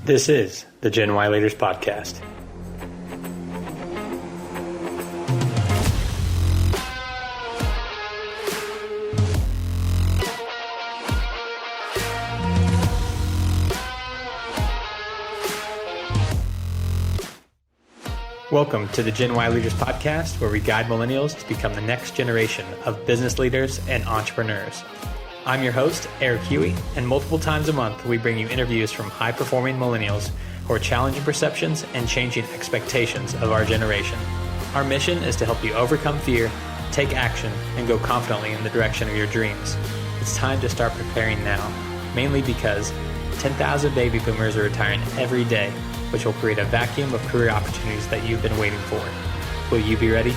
This is the Gen Y Leaders Podcast. Welcome to the Gen Y Leaders Podcast, where we guide millennials to become the next generation of business leaders and entrepreneurs. I'm your host, Eric Huey, and multiple times a month, we bring you interviews from high-performing millennials who are challenging perceptions and changing expectations of our generation. Our mission is to help you overcome fear, take action, and go confidently in the direction of your dreams. It's time to start preparing now, mainly because 10,000 baby boomers are retiring every day, which will create a vacuum of career opportunities that you've been waiting for. Will you be ready?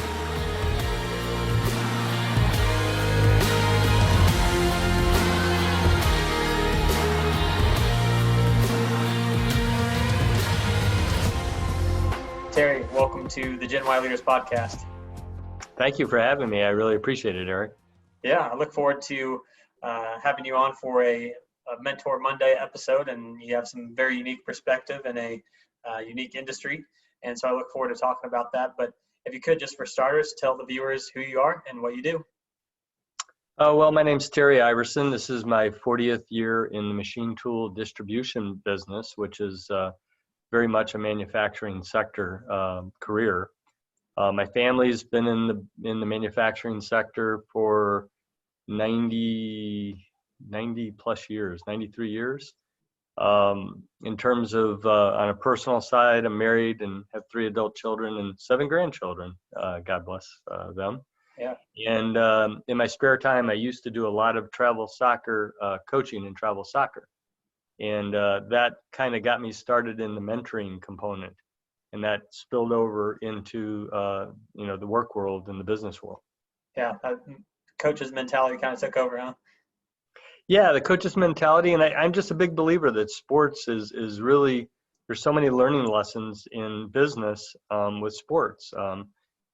Terry, welcome to the Gen Y Leaders Podcast. Thank you for having me. I really appreciate it, Eric. Yeah, I look forward to having you on for a Mentor Monday episode, and you have some very unique perspective in a unique industry, and so I look forward to talking about that. But if you could, just for starters, tell the viewers who you are and what you do. Well, my name's Terry Iverson. This is my 40th year in the machine tool distribution business, which is very much a manufacturing sector career. My family's been in the manufacturing sector for 90 plus years, 93 years. In terms of on a personal side, I'm married and have 3 adult children and 7 grandchildren. God bless them. Yeah. And in my spare time, I used to do a lot of travel soccer coaching and travel soccer. And that kind of got me started in the mentoring component, and that spilled over into the work world and the business world. Yeah, coach's mentality kind of took over, huh? Yeah, the coach's mentality, and I'm just a big believer that sports is really, there's so many learning lessons in business with sports.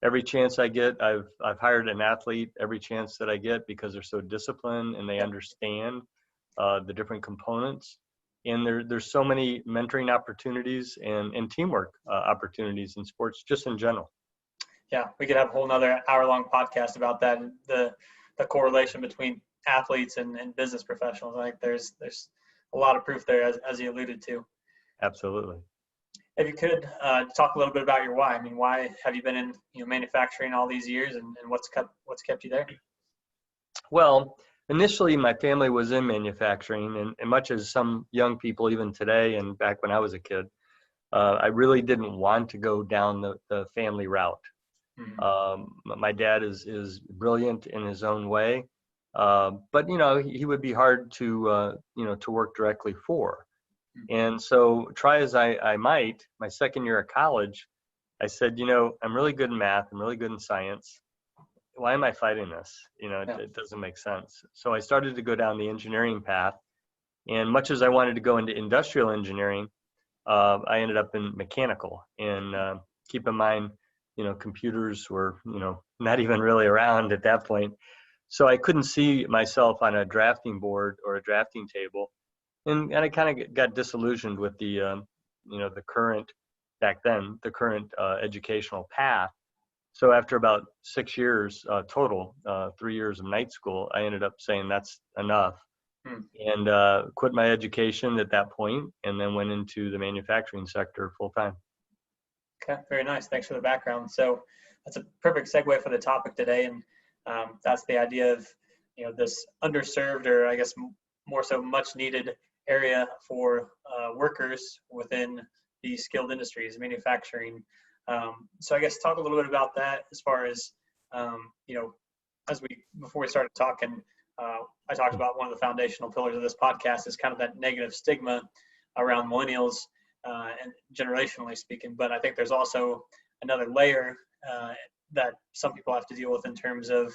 Every chance I get, I've hired an athlete every chance that I get because they're so disciplined and they understand the different components. And there's so many mentoring opportunities and teamwork opportunities in sports, just in general. Yeah, we could have a whole nother hour-long podcast about that, the correlation between athletes and business professionals. Like there's a lot of proof there, as you alluded to. Absolutely. If you could talk a little bit about your why. I mean, why have you been in manufacturing all these years, and what's kept you there? Well, initially my family was in manufacturing, and much as some young people even today and back when I was a kid, I really didn't want to go down the family route. Mm-hmm. My dad is brilliant in his own way, but he would be hard to work directly for. And so try as I might, my second year of college, I said, I'm really good in math. I'm really good in science. Why am I fighting this? It doesn't make sense. So I started to go down the engineering path. And much as I wanted to go into industrial engineering, I ended up in mechanical. And keep in mind, computers were, not even really around at that point. So I couldn't see myself on a drafting board or a drafting table. And I kind of got disillusioned with the current, back then, the current educational path. So after about 6 years total, 3 years of night school, I ended up saying that's enough and quit my education at that point, and then went into the manufacturing sector full time. Okay, very nice. Thanks for the background. So that's a perfect segue for the topic today, and that's the idea of this underserved, or I guess more so much needed area for workers within the skilled industries, manufacturing. So I guess talk a little bit about that as far as, before we started talking, I talked about one of the foundational pillars of this podcast is kind of that negative stigma around millennials and generationally speaking. But I think there's also another layer that some people have to deal with in terms of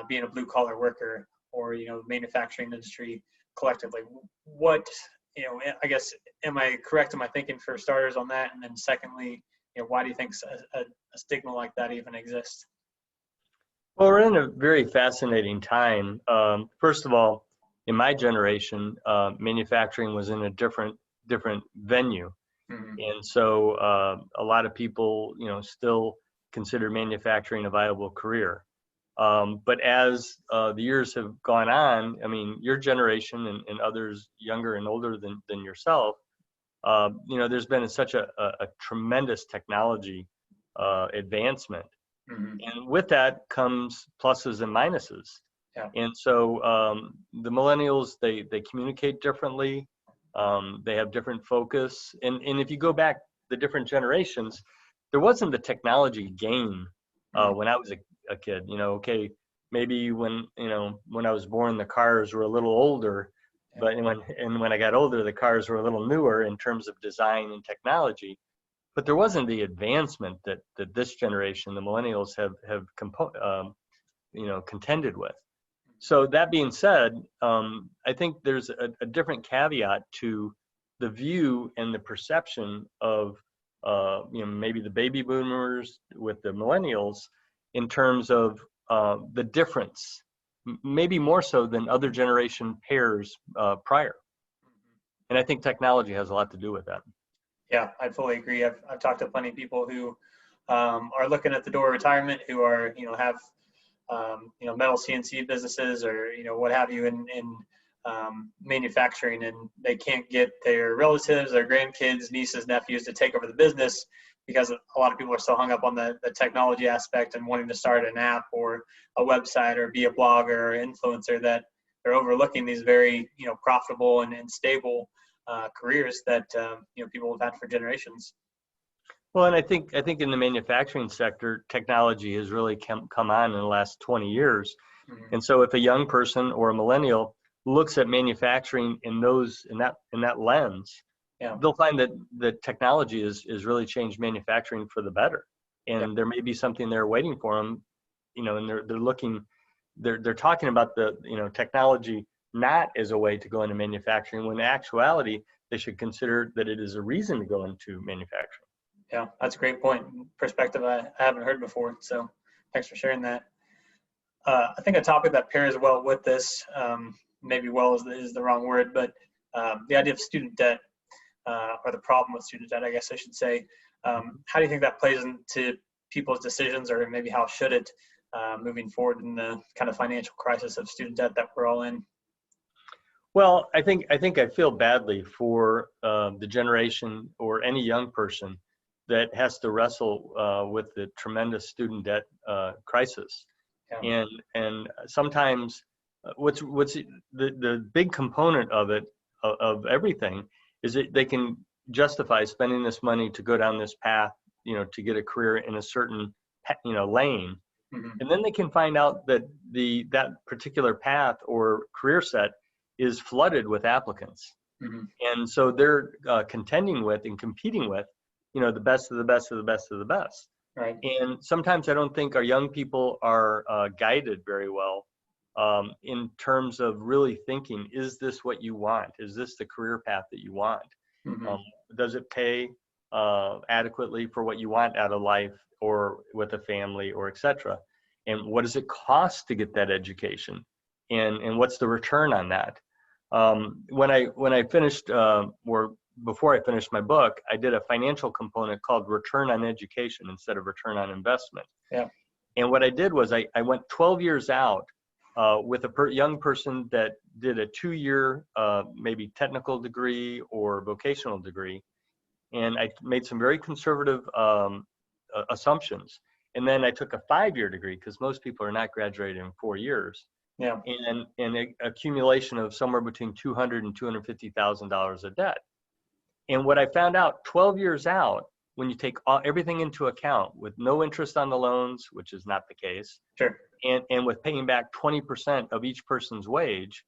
being a blue collar worker or, manufacturing industry collectively. What, I guess, am I correct in my thinking for starters on that? And then secondly, why do you think a stigma like that even exists? Well, we're in a very fascinating time. First of all, in my generation, manufacturing was in a different different venue. Mhm. And so a lot of people, still consider manufacturing a viable career. But as the years have gone on, I mean, your generation and others younger and older than yourself, there's been such a tremendous technology advancement. Mhm. And with that comes pluses and minuses. Yeah. And so the millennials, they communicate differently. They have different focus. And if you go back the different generations, there wasn't the technology gain Mhm. when I was a kid. Okay, maybe when I was born, the cars were a little older, Yeah. but when I got older, the cars were a little newer in terms of design and technology. But there wasn't the advancement that this generation, the millennials, have contended with. So that being said, I think there's a different caveat to the view and the perception of maybe the baby boomers with the millennials in terms of the difference, maybe more so than other generation pairs prior. And I think technology has a lot to do with that. Yeah, I fully agree. I've talked to plenty of people who are looking at the door of retirement, who are have metal CNC businesses or what have you in manufacturing, and they can't get their relatives, their grandkids, nieces, nephews to take over the business because a lot of people are so hung up on the technology aspect and wanting to start an app or a website or be a blogger or influencer that they're overlooking these very profitable and stable careers that people have had for generations. Well, and I think in the manufacturing sector, technology has really come on in the last 20 years. Mhm. And so if a young person or a millennial looks at manufacturing in that lens, Yeah. they'll find that the technology is really changed manufacturing for the better. And Yeah. there may be something there waiting for them, and they're talking about the technology not as a way to go into manufacturing, when in actuality they should consider that it is a reason to go into manufacturing. Yeah, that's a great point. Perspective I haven't heard before. So thanks for sharing that. I think a topic that pairs well with this, maybe well is the wrong word, but the idea of student debt, or the problem with student debt, I guess I should say. How do you think that plays into people's decisions, or maybe how should it moving forward in the kind of financial crisis of student debt that we're all in? Well, I think I feel badly for the generation or any young person that has to wrestle with the tremendous student debt crisis. Yeah. And sometimes what's the big component of it, of everything, is that they can justify spending this money to go down this path, to get a career in a certain lane. Mhm. And then they can find out that that particular path or career set is flooded with applicants. Mhm. And so they're contending with and competing with, the best of the best of the best of the best. Right. And sometimes I don't think our young people are guided very well in terms of really thinking, is this what you want? Is this the career path that you want? Mhm. Does it pay adequately for what you want out of life or with a family or et cetera? And what does it cost to get that education? And what's the return on that? When I finished, or before I finished my book, I did a financial component called return on education instead of return on investment. Yeah. And what I did was I went 12 years out with a young person that did a 2-year, maybe technical degree or vocational degree. And I made some very conservative assumptions. And then I took a 5-year degree, because most people are not graduating in 4 years. Yeah. And an accumulation of somewhere between $200,000 and $250,000 of debt. And what I found out 12 years out, when you take everything into account, with no interest on the loans, which is not the case, Sure. and with paying back 20% of each person's wage,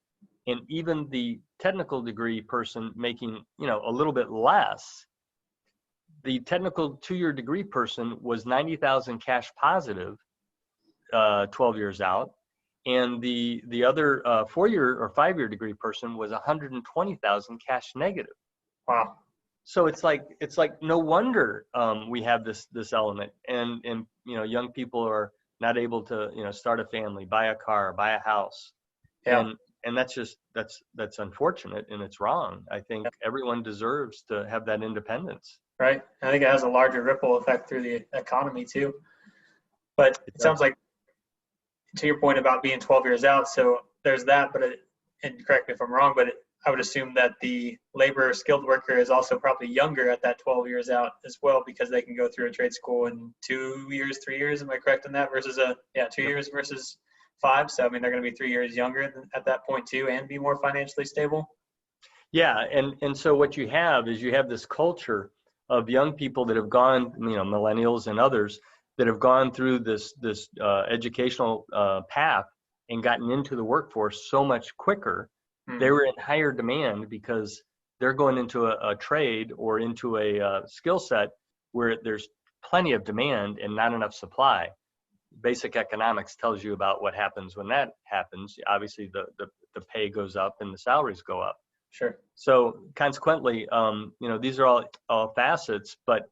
and even the technical degree person making a little bit less, the technical 2-year degree person was 90,000 cash positive 12 years out. And the other 4-year or 5-year degree person was 120,000 cash negative. Wow. So it's like no wonder we have this element, and young people are not able to start a family, buy a car, buy a house, Yeah. and that's unfortunate, and it's wrong. I think everyone deserves to have that independence. Right. I think it has a larger ripple effect through the economy too. But it sounds like, to your point about being 12 years out, so there's that, but and correct me if I'm wrong, but I would assume that the labor skilled worker is also probably younger at that 12 years out as well, because they can go through a trade school in 2 years, 3 years. Am I correct in that? Versus 2 years versus 5. So, I mean, they're going to be 3 years younger at that point too, and be more financially stable. Yeah. And so what you have this culture of young people that have gone, millennials and others that have gone through this educational path and gotten into the workforce so much quicker. They were in higher demand because they're going into a trade or into a skill set where there's plenty of demand and not enough supply. Basic economics tells you about what happens when that happens. Obviously, the pay goes up and the salaries go up. Sure. So consequently, these are all facets, but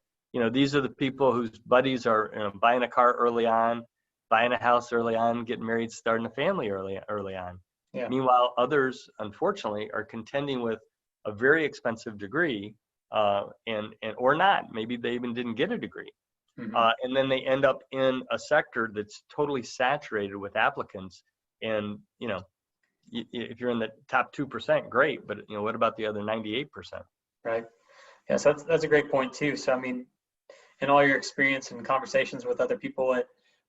these are the people whose buddies are buying a car early on, buying a house early on, getting married, starting a family early on. Yeah. Meanwhile, others, unfortunately, are contending with a very expensive degree, and or not. Maybe they even didn't get a degree, and then they end up in a sector that's totally saturated with applicants. And if you're in the top 2%, great, but what about the other 98%? Right. Yeah. So that's a great point too. So I mean, in all your experience and conversations with other people at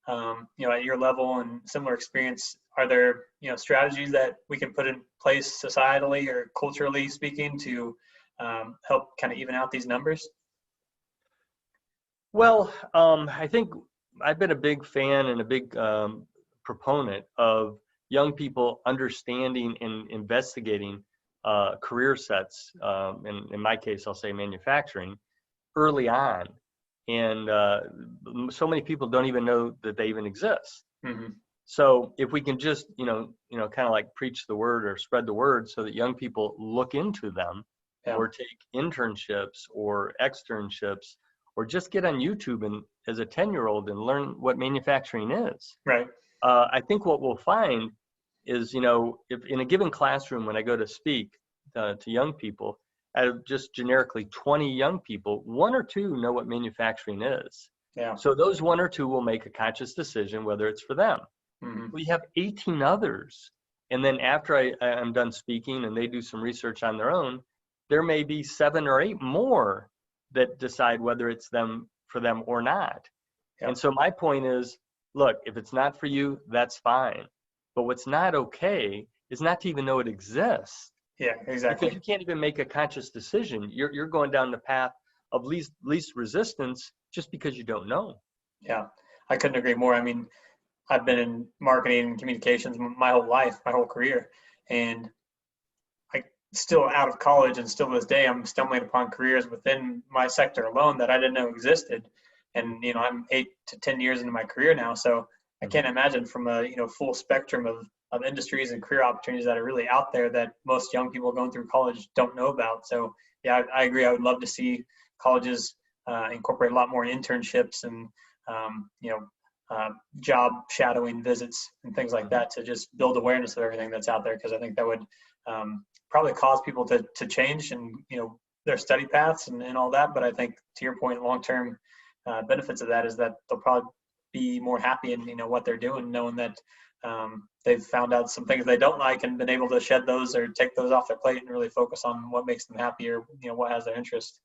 at your level and similar experience, are there strategies that we can put in place societally or culturally speaking to help kind of even out these numbers? Well, I think I've been a big fan and a big proponent of young people understanding and investigating career sets, and in my case, I'll say manufacturing, early on. And so many people don't even know that they even exist. So if we can just, kind of like preach the word or spread the word so that young people look into them, or take internships or externships, or just get on YouTube and as a 10-year-old and learn what manufacturing is. Right. I think what we'll find is, if in a given classroom, when I go to speak to young people, out of just generically 20 young people, 1 or 2 know what manufacturing is. Yeah. So those 1 or 2 will make a conscious decision whether it's for them. We have 18 others. And then after I'm done speaking and they do some research on their own, there may be 7 or 8 more that decide whether it's for them or not. Yeah. And so my point is, look, if it's not for you, that's fine. But what's not okay is not to even know it exists. Yeah, exactly. Because you can't even make a conscious decision. You're going down the path of least resistance just because you don't know. Yeah, I couldn't agree more. I mean, I've been in marketing and communications my whole life, my whole career, and I still out of college and still to this day, I'm stumbling upon careers within my sector alone that I didn't know existed. And I'm 8 to 10 years into my career now, so I can't imagine from a full spectrum of industries and career opportunities that are really out there that most young people going through college don't know about. So yeah, I agree. I would love to see colleges incorporate a lot more internships and job shadowing visits and things like that to just build awareness of everything that's out there, because I think that would probably cause people to change and their study paths and all that. But I think, to your point, long-term benefits of that is that they'll probably be more happy in what they're doing, knowing that they've found out some things they don't like and been able to shed those or take those off their plate and really focus on what makes them happy, or what has their interest.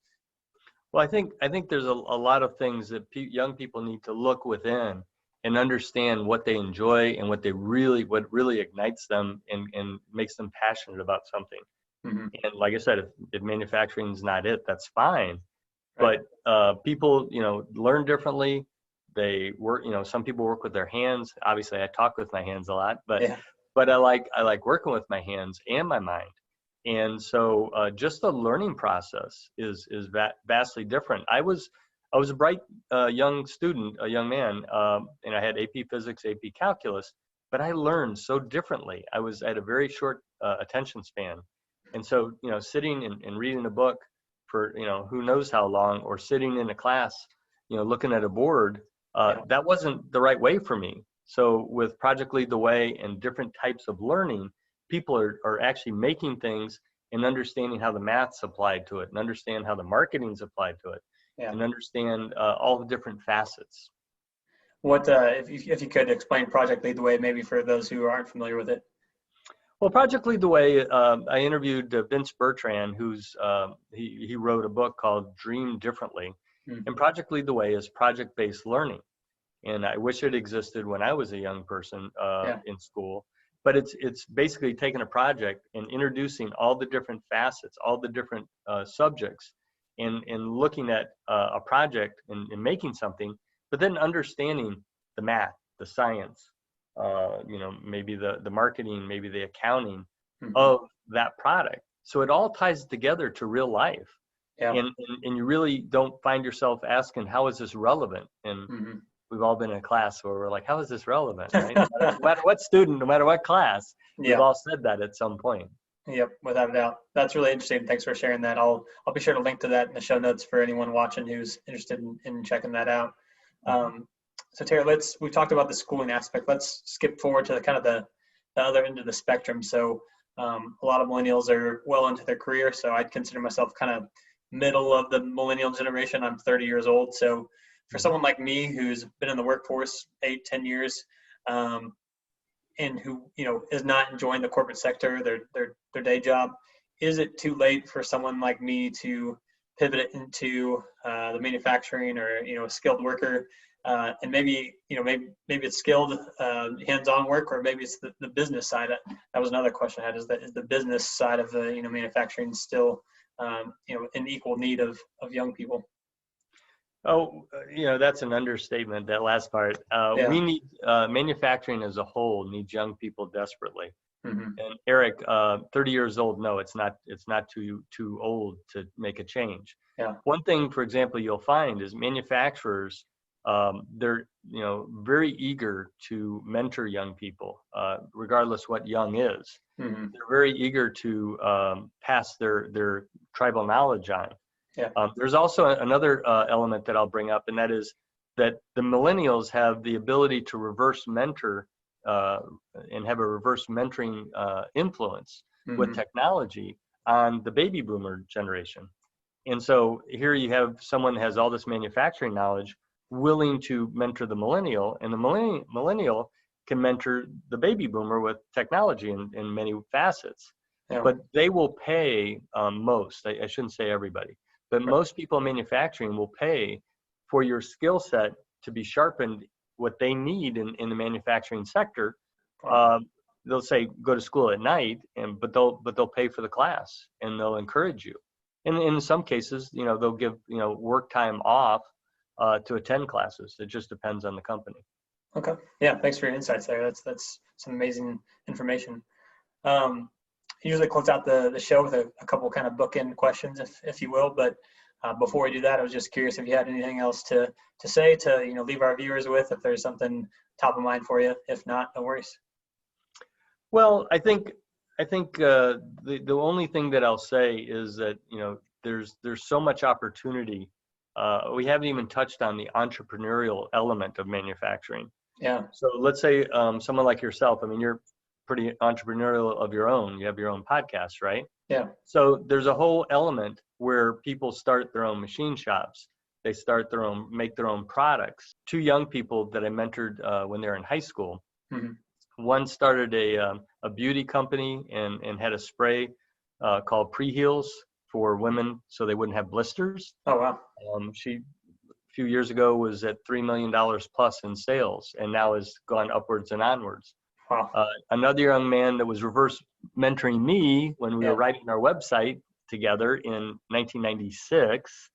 Well, I think there's a lot of things that young people need to look within and understand what they enjoy and what really ignites them and makes them passionate about something. And like I said, if manufacturing is not it, that's fine. Right. But people, learn differently. They work, some people work with their hands. Obviously I talk with my hands a lot, but I like working with my hands and my mind. And so just the learning process is vastly different. I was a bright young student, a young man, and I had AP Physics, AP Calculus, but I learned so differently. I had a very short attention span. And so, sitting and reading a book for, who knows how long, or sitting in a class, looking at a board, that wasn't the right way for me. So with Project Lead the Way and different types of learning, people are actually making things and understanding how the math's applied to it, and understand how the marketing's applied to it, Yeah. and understand all the different facets. What if you could explain Project Lead the Way, maybe for those who aren't familiar with it? Well, Project Lead the Way, I interviewed Vince Bertrand, who's he wrote a book called Dream Differently. Mm. And Project Lead the Way is project-based learning. And I wish it existed when I was a young person in school. But it's basically taking a project and introducing all the different facets, all the different subjects, and looking at a project and making something, but then understanding the math, the science, maybe the marketing, maybe the accounting of that product. So it all ties together to real life. Yeah. And you really don't find yourself asking, how is this relevant? And we've all been in a class where we're like, how is this relevant? Right? No matter what student, no matter what class, we've all said that at some point. Yep, without a doubt. That's really interesting. Thanks for sharing that. I'll be sure to link to that in the show notes for anyone watching who's interested in checking that out. So Terry, we've talked about the schooling aspect. Let's skip forward to the other end of the spectrum. So a lot of millennials are well into their career. So I'd consider myself kind of middle of the millennial generation. I'm 30 years old. So for someone like me who's been in the workforce 8-10 years, and who is not enjoying the corporate sector, their day job, is it too late for someone like me to pivot it into the manufacturing or a skilled worker, and maybe it's skilled hands-on work, or maybe it's the business side? That was another question I had: is the business side of the manufacturing still in equal need of young people? Oh, that's an understatement, that last part. We need, manufacturing as a whole needs young people desperately. And Eric, 30 years old, no, it's not too old to make a change. Yeah. One thing, for example, you'll find is manufacturers, they're, very eager to mentor young people, regardless what young is. They're very eager to pass their tribal knowledge on. Yeah. There's also another element that I'll bring up, and that is that the millennials have the ability to reverse mentor and have a reverse mentoring influence with technology on the baby boomer generation. And so here you have someone that has all this manufacturing knowledge willing to mentor the millennial, and the millennial can mentor the baby boomer with technology in many facets. Yeah. But they will pay most, I shouldn't say everybody, but most people in manufacturing will pay for your skill set to be sharpened, what they need in the manufacturing sector. They'll say, go to school at night, but they'll pay for the class, and they'll encourage you. And in some cases, they'll give, work time off to attend classes. It just depends on the company. Okay. Yeah. Thanks for your insights there. That's some amazing information. Usually close out the show with a couple kind of bookend questions, if you will. But before we do that, I was just curious if you had anything else to say to leave our viewers with, if there's something top of mind for you. If not, no worries. Well, I think the only thing that I'll say is that there's so much opportunity. We haven't even touched on the entrepreneurial element of manufacturing. Yeah. So let's say someone like yourself. I mean, you're pretty entrepreneurial of your own. You have your own podcast, right? Yeah. So there's a whole element where people start their own machine shops. They make their own products. 2 young people that I mentored when they were in high school. One started a beauty company and had a spray called Pre-Heals for women so they wouldn't have blisters. Oh, wow. She, a few years ago, was at $3 million plus in sales, and now has gone upwards and onwards. Wow. Another young man that was reverse mentoring me when we were writing our website together in 1996,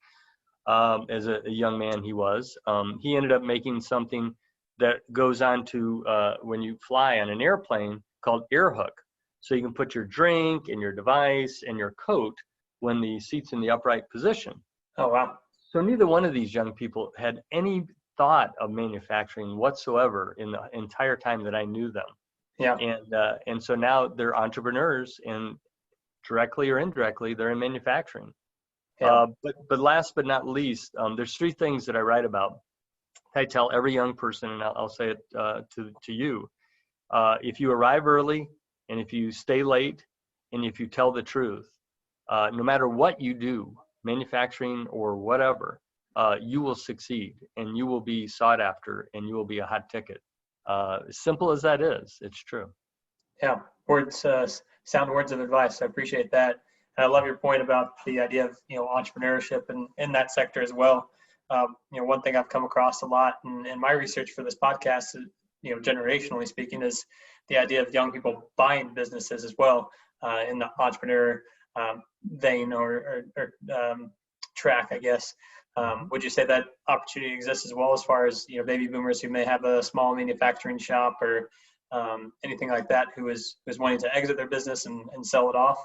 as a young man he ended up making something that goes on to when you fly on an airplane called Air Hook. So you can put your drink and your device and your coat when the seat's in the upright position. Oh, wow. So neither one of these young people had any thought of manufacturing whatsoever in the entire time that I knew them. Yeah. And so now they're entrepreneurs, and directly or indirectly, they're in manufacturing. Yeah. But last but not least, there's 3 things that I write about. I tell every young person, and I'll say it to you. If you arrive early, And if you stay late and if you tell the truth, no matter what you do, manufacturing or whatever, you will succeed and you will be sought after and you will be a hot ticket. As simple as that is, it's true. Yeah, words, sound words of advice. I appreciate that. And I love your point about the idea of, entrepreneurship and in that sector as well. One thing I've come across a lot in my research for this podcast, generationally speaking, is the idea of young people buying businesses as well, in the entrepreneur vein or track, I guess. Would you say that opportunity exists as well, as far as, baby boomers who may have a small manufacturing shop or anything like that, who is wanting to exit their business and sell it off?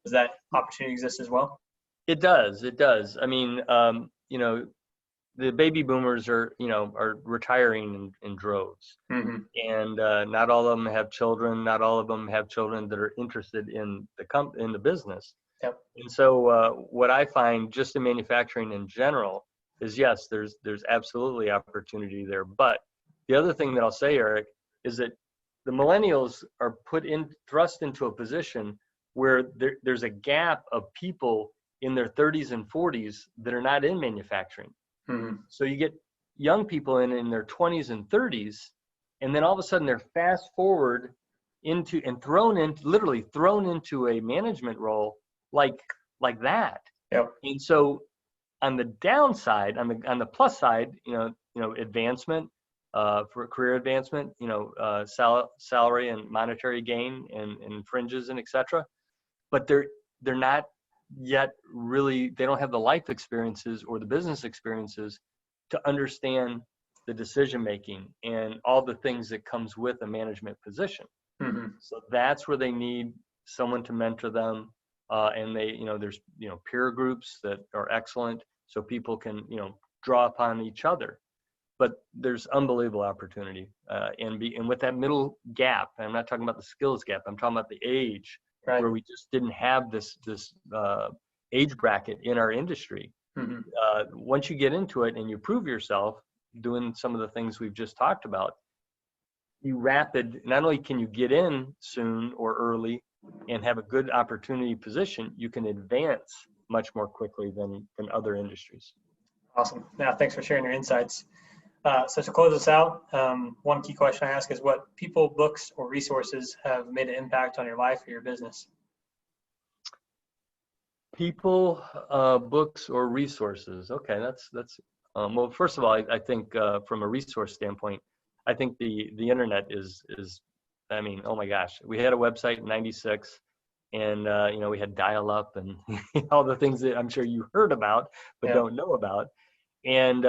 Does that opportunity exist as well? It does. I mean, the baby boomers are retiring in droves, Mm-hmm. and not all of them have children. Not all of them have children that are interested in the business. Yep. And so what I find just in manufacturing in general is, yes, there's absolutely opportunity there. But the other thing that I'll say, Eric, is that the millennials are thrust into a position where there's a gap of people in their 30s and 40s that are not in manufacturing. Mm-hmm. So you get young people in their 20s and 30s, and then all of a sudden they're fast forward literally thrown into a management role like that. Yep. And so on the downside, on the plus side, advancement, for career advancement, salary and monetary gain and fringes and etc. But they're not yet really, they don't have the life experiences or the business experiences to understand the decision making and all the things that comes with a management position. Mm-hmm. So that's where they need someone to mentor them. And there's peer groups that are excellent, so people can draw upon each other. But there's unbelievable opportunity, and with that middle gap, I'm not talking about the skills gap, I'm talking about the age, Right. where we just didn't have this age bracket in our industry. Mm-hmm. Once you get into it and you prove yourself doing some of the things we've just talked about, not only can you get in soon or early and have a good opportunity position, you can advance much more quickly than other industries. Awesome. Now, thanks for sharing your insights. So to close us out, one key question I ask is, what people, books, or resources have made an impact on your life or your business? People, books, or resources. Okay, that's well, first of all, I think from a resource standpoint, I think the internet is I mean, oh my gosh, we had a website in '96, and we had dial-up and all the things that I'm sure you heard about but don't know about, and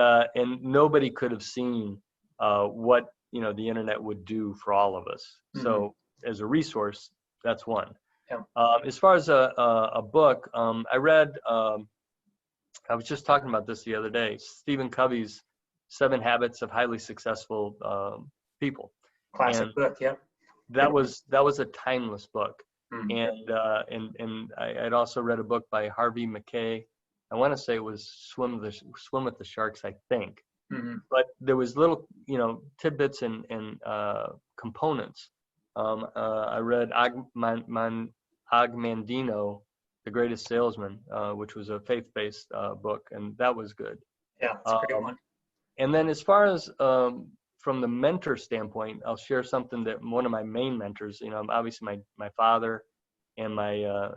nobody could have seen what the internet would do for all of us. Mm-hmm. So as a resource, that's one. Yeah. As far as a book, I read. I was just talking about this the other day. Stephen Covey's 7 Habits of Highly Successful People. Classic book, yeah. That was a timeless book. Mm-hmm. And I'd also read a book by Harvey Mackay. I want to say it was Swim with the Sharks, I think. Mm-hmm. But there was little tidbits and components. I read Mandino, The Greatest Salesman, which was a faith-based book, and that was good. Yeah, it's a great one. And then as far as from the mentor standpoint, I'll share something that one of my main mentors, obviously my father and my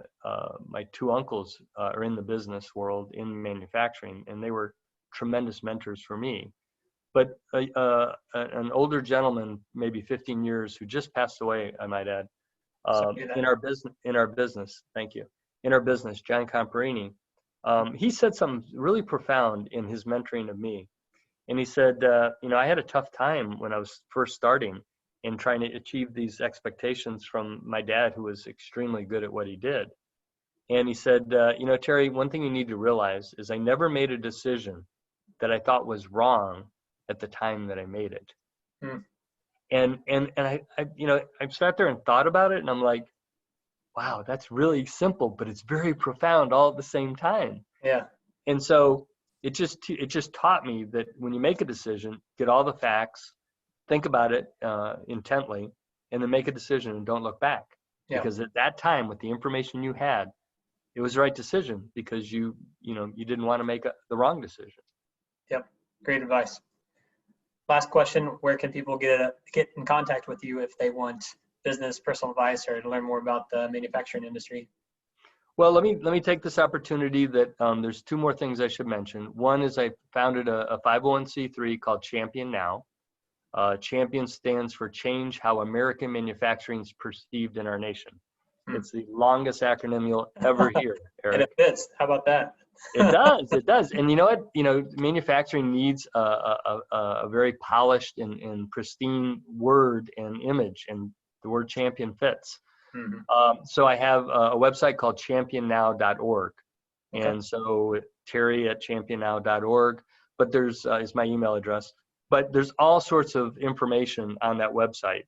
2 uncles are in the business world, in manufacturing, and they were tremendous mentors for me. But an older gentleman, maybe 15 years, who just passed away, I might add, in our business, thank you, in our business, John Comparini, he said something really profound in his mentoring of me. And he said, I had a tough time when I was first starting and trying to achieve these expectations from my dad, who was extremely good at what he did. And he said, Terry, one thing you need to realize is I never made a decision that I thought was wrong at the time that I made it. Mm. And I sat there and thought about it, and I'm like, wow, that's really simple, but it's very profound all at the same time. Yeah. And so it just taught me that when you make a decision, get all the facts, think about it intently, and then make a decision and don't look back. Because at that time, with the information you had, it was the right decision because you didn't want to make the wrong decision. Yep. Great advice. Last question, where can people get in contact with you if they want business, personal advice, or to learn more about the manufacturing industry? Well, let me take this opportunity that there's two more things I should mention. One is I founded a 501c3 called Champion Now. Champion stands for Change How American Manufacturing is Perceived in Our Nation. It's the longest acronym you'll ever hear, Eric. And it fits. How about that? It does. And you know what? Manufacturing needs a very polished and pristine word and image, and the word champion fits. Mm-hmm. So I have a website called championnow.org. Okay. And so Terry@championnow.org, but there's is my email address. But there's all sorts of information on that website.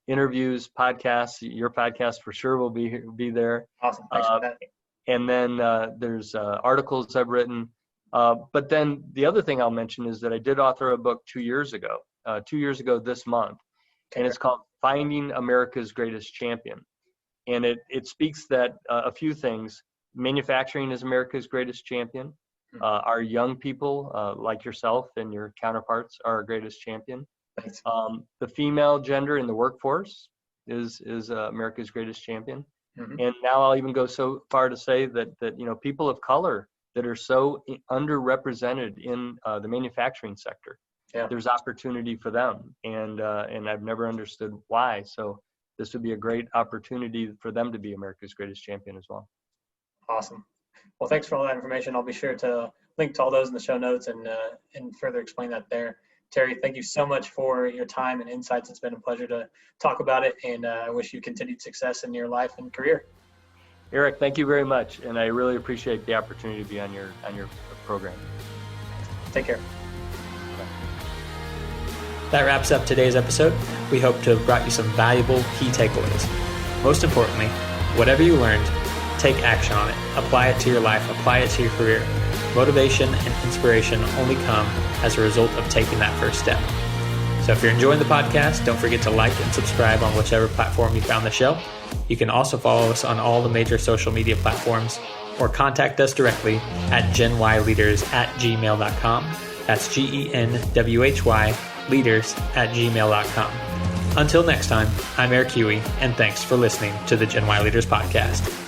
Interviews, podcasts. Your podcast for sure will be there. Awesome. Thanks for that. And then there's articles I've written. But then the other thing I'll mention is that I did author a book 2 years ago. 2 years ago this month, and it's called Finding America's Greatest Champion. And it speaks that a few things. Manufacturing is America's greatest champion. Our young people, like yourself and your counterparts, are our greatest champion. Thanks. The female gender in the workforce is America's greatest champion. Mm-hmm. And now I'll even go so far to say that people of color that are so underrepresented in the manufacturing sector, there's opportunity for them, and I've never understood why. So this would be a great opportunity for them to be America's greatest champion as well. Awesome. Well, thanks for all that information. I'll be sure to link to all those in the show notes and further explain that there. Terry, thank you so much for your time and insights. It's been a pleasure to talk about it, and I wish you continued success in your life and career. Eric, thank you very much, and I really appreciate the opportunity to be on your program. Take care. That wraps up today's episode. We hope to have brought you some valuable key takeaways. Most importantly, whatever you learned, take action on it. Apply it to your life. Apply it to your career. Motivation and inspiration only come as a result of taking that first step. So if you're enjoying the podcast, don't forget to like and subscribe on whichever platform you found the show. You can also follow us on all the major social media platforms or contact us directly at genwhyleaders@gmail.com. That's GENWHY leaders@gmail.com. Until next time, I'm Eric Huey, and thanks for listening to the Gen Y Leaders Podcast.